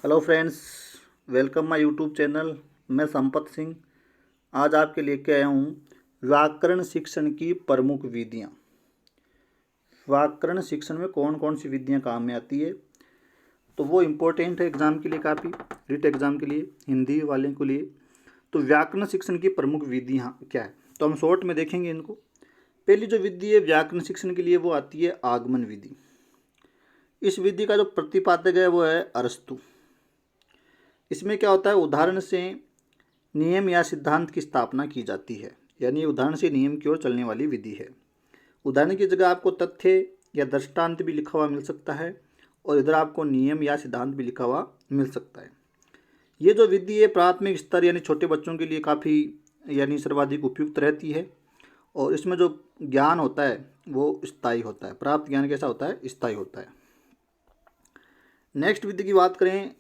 Hello friends, welcome my YouTube channel. मैं संपत सिंह आज आपके लेके आया हूँ व्याकरण शिक्षण की प्रमुख विधियाँ। व्याकरण शिक्षण में कौन कौन सी विधियाँ काम में आती है, तो वो इम्पोर्टेंट है एग्ज़ाम के लिए, काफ़ी रिट एग्ज़ाम के लिए, हिंदी वाले के लिए। तो व्याकरण शिक्षण की प्रमुख विधियाँ क्या है, तो हम शॉर्ट में देखेंगे इनको। पहली जो विधि है व्याकरण शिक्षण के लिए वो आती है आगमन विधि। इस विधि का जो प्रतिपादक है वो है अरस्तु। इसमें क्या होता है, उदाहरण से नियम या सिद्धांत की स्थापना की जाती है, यानी उदाहरण से नियम की ओर चलने वाली विधि है। उदाहरण की जगह आपको तथ्य या दृष्टांत भी लिखा हुआ मिल सकता है और इधर आपको नियम या सिद्धांत भी लिखा हुआ मिल सकता है। ये जो विधि है प्राथमिक स्तर यानी छोटे बच्चों के लिए काफ़ी यानी सर्वाधिक उपयुक्त रहती है और इसमें जो ज्ञान होता है वो स्थायी होता है। प्राप्त ज्ञान कैसा होता है, स्थायी होता है। नेक्स्ट विधि की बात करें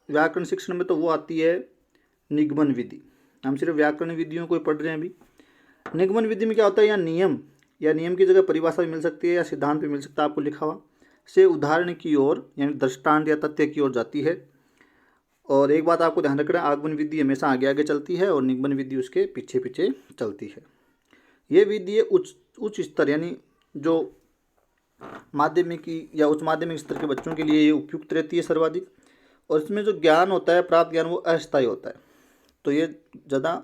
व्याकरण शिक्षण में, तो वो आती है निगमन विधि। हम सिर्फ व्याकरण विधियों को ही पढ़ रहे हैं अभी। निगमन विधि में क्या होता है, या नियम की जगह परिभाषा भी मिल सकती है या सिद्धांत भी मिल सकता है आपको लिखा हुआ, से उदाहरण की ओर यानी दृष्टांत या तथ्य की ओर जाती है। और एक बात आपको ध्यान रखना, आगमन विधि हमेशा आगे आगे चलती है और निगमन विधि उसके पीछे पीछे चलती है। ये विधि उच्च उच्च स्तर यानी जो माध्यमिक या उच्च माध्यमिक स्तर के बच्चों के लिए ये उपयुक्त रहती है सर्वाधिक। और इसमें जो ज्ञान होता है, प्राप्त ज्ञान, वो अस्थायी होता है, तो ये ज़्यादा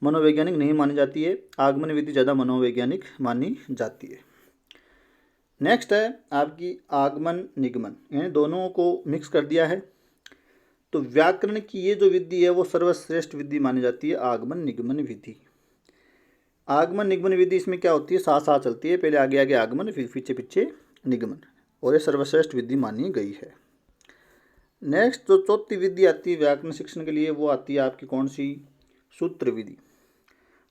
मनोवैज्ञानिक नहीं मानी जाती है। आगमन विधि ज़्यादा मनोवैज्ञानिक मानी जाती है। नेक्स्ट है आपकी आगमन निगमन, यानी दोनों को मिक्स कर दिया है। तो व्याकरण की ये जो विधि है वो सर्वश्रेष्ठ विधि मानी जाती है, आगमन निगमन विधि। आगमन निगमन विधि इसमें क्या होती है, साथ साथ चलती है, पहले आगे आगे आगमन फिर पीछे पीछे निगमन, और ये सर्वश्रेष्ठ विधि मानी गई है। नेक्स्ट जो चौथी विधि आती है व्याकरण शिक्षण के लिए वो आती है आपकी कौन सी, सूत्र विधि।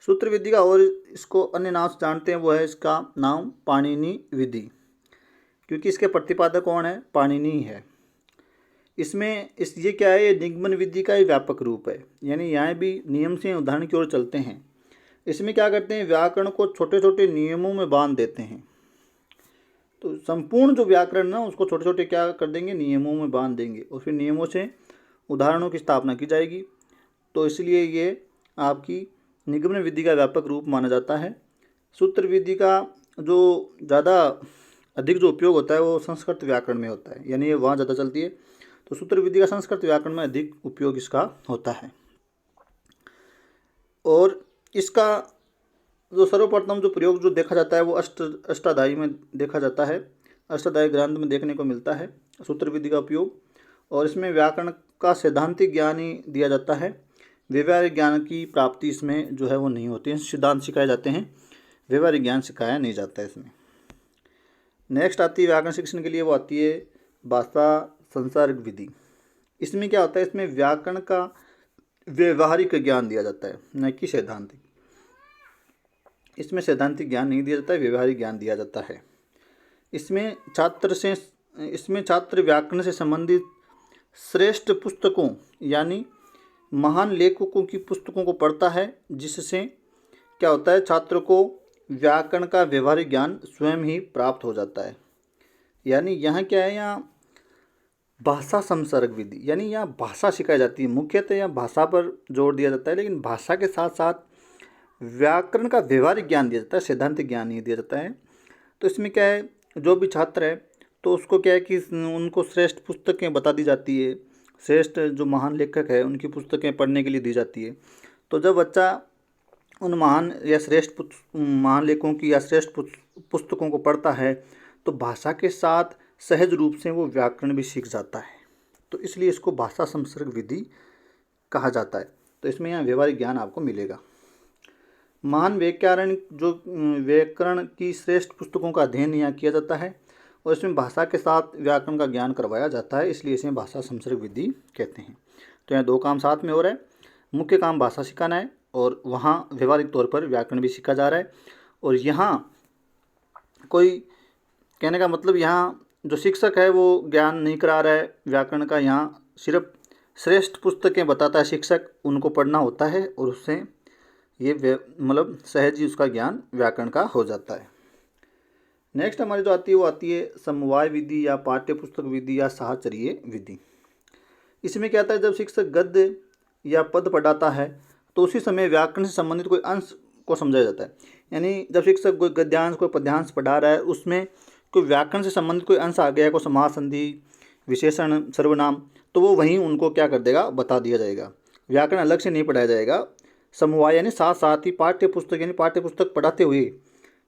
सूत्र विधि का और इसको अन्य नाम से जानते हैं वो है, इसका नाम पाणिनि विधि, क्योंकि इसके प्रतिपादक कौन है, पाणिनि है। इसमें ये क्या है, ये निगमन विधि का ही व्यापक रूप है, यानी यहाँ भी नियम से उदाहरण की ओर चलते हैं। इसमें क्या करते हैं, व्याकरण को छोटे छोटे नियमों में बांध देते हैं। तो संपूर्ण जो व्याकरण ना उसको छोटे छोटे क्या कर देंगे, नियमों में बांध देंगे और फिर नियमों से उदाहरणों की स्थापना की जाएगी। तो इसलिए ये आपकी निगमन विधि का व्यापक रूप माना जाता है। सूत्र विधि का जो ज़्यादा अधिक जो उपयोग होता है वो संस्कृत व्याकरण में होता है, यानी ये वहाँ ज़्यादा चलती है। तो सूत्र विधि का संस्कृत व्याकरण में अधिक उपयोग इसका होता है। और इसका जो सर्वप्रथम जो प्रयोग जो देखा जाता है वो अष्टाध्यायी में देखा जाता है, अष्टाध्यायी ग्रंथ में देखने को मिलता है सूत्र विधि का उपयोग। और इसमें व्याकरण का सैद्धांतिक ज्ञान ही दिया जाता है, व्यवहारिक ज्ञान की प्राप्ति इसमें जो है वो नहीं होती है। सिद्धांत सिखाए जाते हैं, व्यवहारिक ज्ञान सिखाया नहीं जाता है इसमें। नेक्स्ट आती है व्याकरण शिक्षण के लिए, वो आती है भाषा संसर्ग विधि। इसमें क्या होता है, इसमें व्याकरण का व्यवहारिक ज्ञान दिया जाता है, न कि सैद्धांतिक। इसमें सैद्धांतिक ज्ञान नहीं दिया जाता है, व्यवहारिक ज्ञान दिया जाता है। इसमें छात्र व्याकरण से संबंधित श्रेष्ठ पुस्तकों यानी महान लेखकों की पुस्तकों को पढ़ता है, जिससे क्या होता है, छात्र को व्याकरण का व्यवहारिक ज्ञान स्वयं ही प्राप्त हो जाता है। यानी यहाँ क्या है, यहाँ भाषा संसर्ग विधि, यानी यहाँ भाषा सिखाई जाती है। मुख्यतः यहाँ भाषा पर जोर दिया जाता है, लेकिन भाषा के साथ साथ व्याकरण का व्यवहारिक ज्ञान दिया जाता है, सैद्धांतिक ज्ञान नहीं दिया जाता है। तो इसमें क्या है, जो भी छात्र है तो उसको क्या है कि उनको श्रेष्ठ पुस्तकें बता दी जाती है, श्रेष्ठ जो महान लेखक है उनकी पुस्तकें पढ़ने के लिए दी जाती है। तो जब बच्चा उन महान या श्रेष्ठ महान लेखकों की या श्रेष्ठ पुस्तकों को पढ़ता है तो भाषा के साथ सहज रूप से वो व्याकरण भी सीख जाता है। तो इसलिए इसको भाषा संसर्ग विधि कहा जाता है। तो इसमें यहाँ व्यवहारिक ज्ञान आपको मिलेगा। महान व्याकरण की श्रेष्ठ पुस्तकों का अध्ययन यहाँ किया जाता है और इसमें भाषा के साथ व्याकरण का ज्ञान करवाया जाता है, इसलिए इसे भाषा संसर्ग विधि कहते हैं। तो यहाँ दो काम साथ में हो रहा है, मुख्य काम भाषा सिखाना है और वहाँ व्यवहारिक तौर पर व्याकरण भी सीखा जा रहा है। और यहाँ कोई कहने का मतलब, यहाँ जो शिक्षक है वो ज्ञान नहीं करा रहा है व्याकरण का, यहाँ सिर्फ श्रेष्ठ पुस्तकें बताता है शिक्षक, उनको पढ़ना होता है और उससे ये मतलब सहज ही उसका ज्ञान व्याकरण का हो जाता है। नेक्स्ट हमारी जो आती है वो आती है समवाय विधि या पाठ्य पुस्तक विधि या साहचर्य विधि। इसमें क्या आता है, जब शिक्षक गद्य या पद पढ़ाता है तो उसी समय व्याकरण से संबंधित कोई अंश को समझाया जाता है। यानी जब शिक्षक कोई गद्यांश कोई पद्यांश पढ़ा रहा है, उसमें कोई व्याकरण से संबंधित कोई अंश आ गया है, कोई समास संधि विशेषण सर्वनाम, तो वो वहीं उनको क्या कर देगा, बता दिया जाएगा। व्याकरण अलग से नहीं पढ़ाया जाएगा। समवाय यानी साथ साथ ही पाठ्य पुस्तक यानी पाठ्य पुस्तक पढ़ाते हुए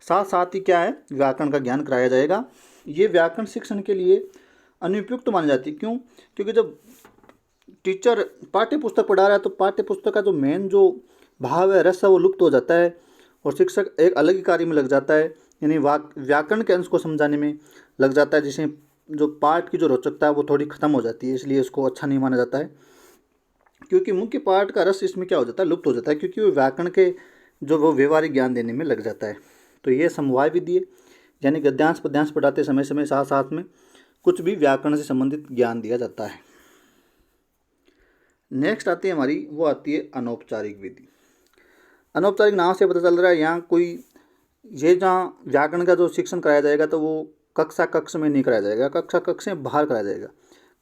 साथ साथ ही क्या है, व्याकरण का ज्ञान कराया जाएगा। ये व्याकरण शिक्षण के लिए अनुपयुक्त मानी जाती है। क्यों? क्योंकि जब टीचर पाठ्य पुस्तक पढ़ा रहा है तो पाठ्य पुस्तक का जो मेन जो भाव है, रस है, वो लुप्त हो जाता है और शिक्षक एक अलग ही कार्य में लग जाता है, यानी व्याकरण के अंश को समझाने में लग जाता है, जिससे जो पाठ की जो रोचकता है वो थोड़ी खत्म हो जाती है। इसलिए इसको अच्छा नहीं माना जाता है, क्योंकि मुख्य पाठ का रस इसमें क्या हो जाता है, लुप्त हो जाता है, क्योंकि वो व्याकरण के जो वो व्यवहारिक ज्ञान देने में लग जाता है। तो ये समवाय विधि है, यानी गद्यांश पद्यांश पढ़ाते समय समय साथ साथ में कुछ भी व्याकरण से संबंधित ज्ञान दिया जाता है। नेक्स्ट आती है हमारी, वो आती है अनौपचारिक विधि। अनौपचारिक नाम से पता चल रहा है यहाँ कोई ये जहाँ व्याकरण का जो शिक्षण कराया जाएगा तो वो कक्षा कक्ष में नहीं कराया जाएगा, कक्षा कक्ष से बाहर कराया जाएगा।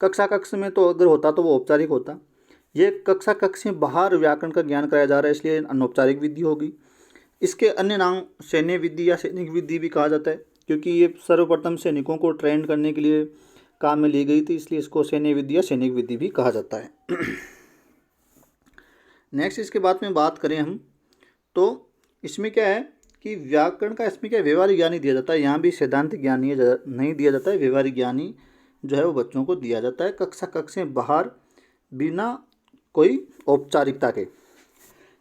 कक्षा कक्ष में तो अगर होता तो वो औपचारिक होता, ये कक्षा कक्ष से बाहर व्याकरण का ज्ञान कराया जा रहा है, इसलिए अनौपचारिक विधि होगी। इसके अन्य नाम सैन्य विधि या सैनिक विधि भी कहा जाता है, क्योंकि ये सर्वप्रथम सैनिकों को ट्रेंड करने के लिए काम में ली गई थी, इसलिए इसको सैन्य विधि या सैनिक विधि भी कहा जाता है। नेक्स्ट इसके बाद में बात करें हम, तो इसमें क्या है कि व्याकरण का इसमें क्या व्यवहारिक ज्ञान ही दिया जाता है। यहाँ भी सैद्धांतिक ज्ञान नहीं दिया जाता है, व्यवहारिक ज्ञान ही जो है वो बच्चों को दिया जाता है, कक्षा कक्ष से बाहर, बिना कोई औपचारिकता के।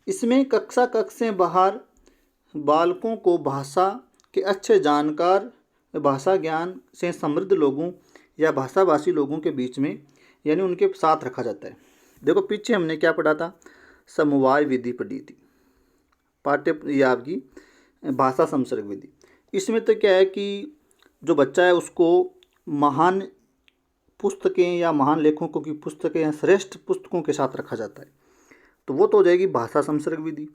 इसमें कक्षा कक्ष से बाहर बालकों को भाषा के अच्छे जानकार, भाषा ज्ञान से समृद्ध लोगों या भाषाभाषी लोगों के बीच में, यानी उनके साथ रखा जाता है। देखो पीछे हमने क्या पढ़ा था, समवाय विधि पढ़ी थी, पाठ्य या आपकी भाषा संसर्ग विधि। इसमें तो क्या है कि जो बच्चा है उसको महान पुस्तकें या महान लेखकों की पुस्तकें या श्रेष्ठ पुस्तकों के साथ रखा जाता है, तो वो तो हो जाएगी भाषा संसर्ग विधि।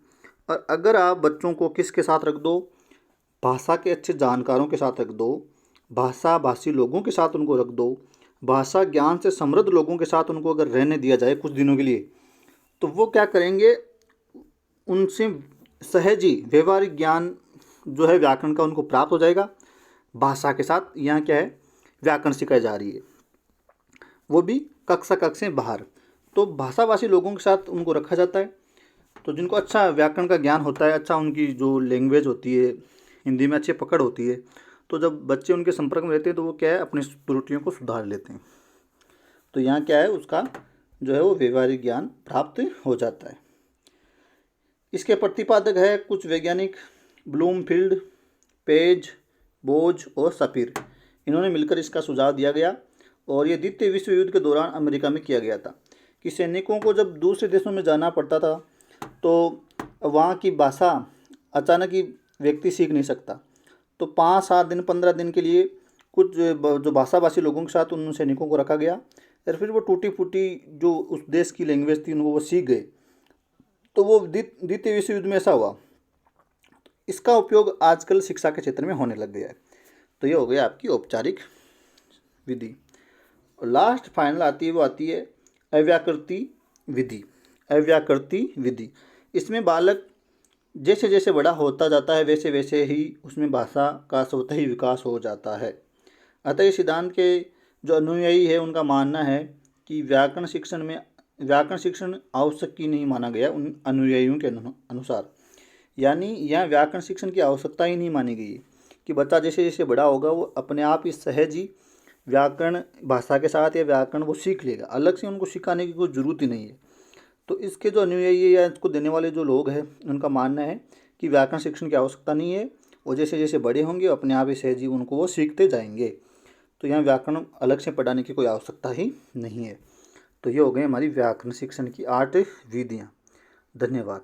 और अगर आप बच्चों को किसके साथ रख दो, भाषा के अच्छे जानकारों के साथ रख दो, भाषा भाषी लोगों के साथ उनको रख दो, भाषा ज्ञान से समृद्ध लोगों के साथ उनको अगर रहने दिया जाए कुछ दिनों के लिए, तो वो क्या करेंगे, उनसे सहज ही व्यवहारिक ज्ञान जो है व्याकरण का उनको प्राप्त हो जाएगा। भाषा के साथ यहाँ क्या है, व्याकरण सिखाई जा रही है, वो भी कक्षा कक्ष से बाहर। तो भाषाभाषी लोगों के साथ उनको रखा जाता है, तो जिनको अच्छा व्याकरण का ज्ञान होता है, अच्छा उनकी जो लैंग्वेज होती है, हिंदी में अच्छी पकड़ होती है, तो जब बच्चे उनके संपर्क में रहते हैं तो वो क्या है, अपनी त्रुटियों को सुधार लेते हैं। तो यहाँ क्या है, उसका जो है वो व्यवहारिक ज्ञान प्राप्त हो जाता है। इसके प्रतिपादक है कुछ वैज्ञानिक, ब्लूमफील्ड, पेज, बोझ और सफीर। इन्होंने मिलकर इसका सुझाव दिया गया और ये द्वितीय विश्व युद्ध के दौरान अमेरिका में किया गया था कि सैनिकों को जब दूसरे देशों में जाना पड़ता था तो वहाँ की भाषा अचानक ही व्यक्ति सीख नहीं सकता, तो 5-7 दिन 15 दिन के लिए कुछ जो भाषाभाषी लोगों के साथ उन सैनिकों को रखा गया और फिर वो टूटी फूटी जो उस देश की लैंग्वेज थी उनको वो सीख गए। तो वो द्वितीय विश्व युद्ध में ऐसा हुआ। इसका उपयोग आजकल शिक्षा के क्षेत्र में होने लग गया है। तो ये हो गया आपकी औपचारिक विधि। और लास्ट फाइनल आती है, वो आती है अव्याकृति विधि। अव्याकृति विधि, इसमें बालक जैसे जैसे बड़ा होता जाता है वैसे वैसे ही उसमें भाषा का स्वतः ही विकास हो जाता है। अतः इस सिद्धांत के जो अनुयायी है उनका मानना है कि व्याकरण शिक्षण आवश्यक ही नहीं माना गया उन अनुयायियों के अनुसार। यानी यह व्याकरण शिक्षण की आवश्यकता ही नहीं मानी गई है कि बच्चा जैसे जैसे बड़ा होगा वो अपने आप ही सहज ही व्याकरण भाषा के साथ या व्याकरण वो सीख लेगा, अलग से उनको सिखाने की कोई ज़रूरत ही नहीं है। तो इसके जो अनुयायी है या इसको देने वाले जो लोग हैं उनका मानना है कि व्याकरण शिक्षण की आवश्यकता नहीं है, और जैसे जैसे बड़े होंगे अपने आप ही सहज ही उनको वो सीखते जाएंगे। तो यहाँ व्याकरण अलग से पढ़ाने की कोई आवश्यकता ही नहीं है। तो ये हो गई हमारी व्याकरण शिक्षण की 8 विधियाँ। धन्यवाद।